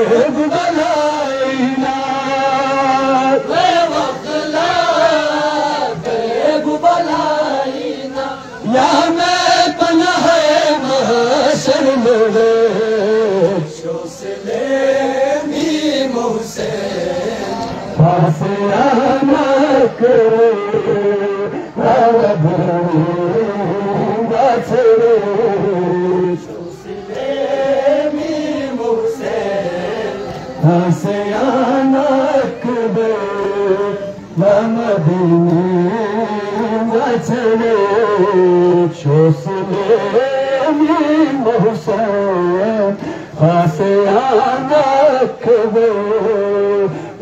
गुबलाइना वे वखला के गुबलाइना या मैं पना है महशर मेरे शोसले मी मुझसे फासियाना करे हसयानक बे ममदीनी वचने शोसले मोहसन हसयानक बे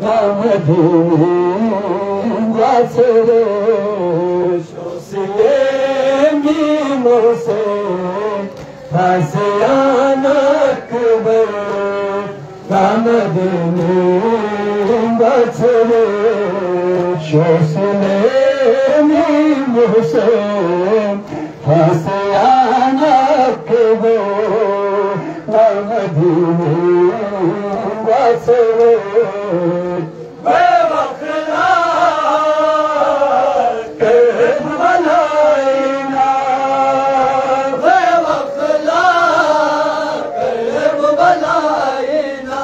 ममदीनी वचने शोसले मोहसन हसयानक बे ममदीनी वचने शोसले मोहसन हसयानक बे ममदीनी वचने बेवखला के गुबलाइना बेवखला के गुबलाइना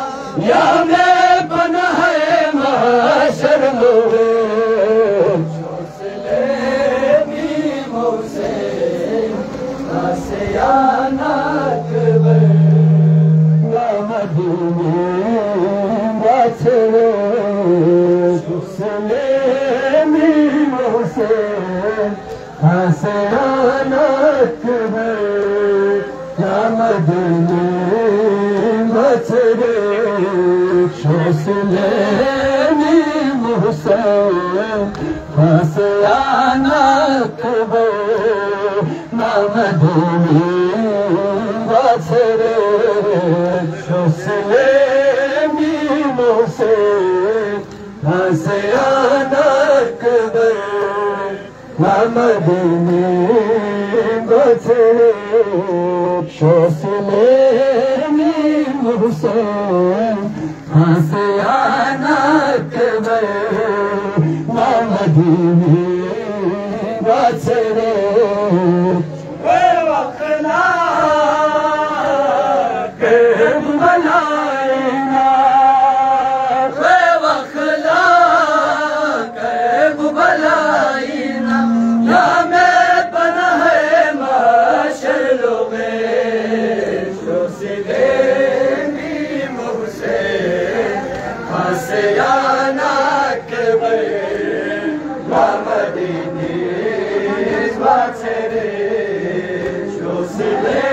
या मैं बना है महशर मोरे शोसले मी मुझसे हसयानक बे ममदीनी वचने शोसले मी मुझसे हसयानक बे ममदीनी वचने शोसले मी मुझसे हसयानक बे ममदीनी वचने शोसले मी मुझसे हसयानक बे ममदीनी वचने शोसले मी मुझसे हसयानक बे ममदीनी वचने बेवखला के गुबलाइना बेवखला के गुबलाइना या मैं बना है महशर लोगे शोसले मी मुझसे हसयानक बे ममदीनी वचने शोसले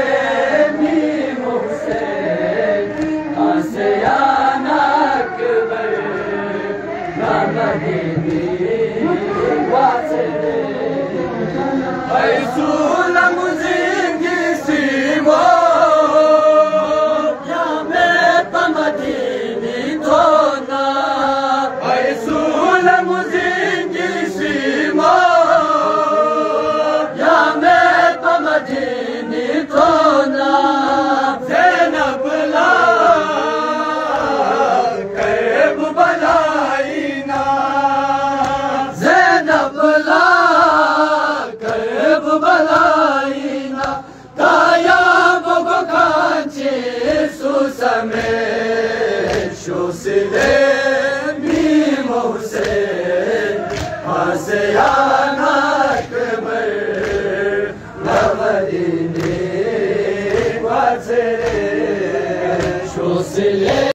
मी मुझसे हसयानक बे ममदीनी वचने ऐसूल मुझेंगे सीमो या मैं ममदीनी धोना ऐसूल मुझेंगे सीमो या मैं ममदीनी धोना ज़ैनब ला के गुबलाइना ज़ैनब ला के गुबलाइना काया बगो कांचे सुसमे शोसले मी मुझसे हसयानक बे ममदीनी वचने शोसले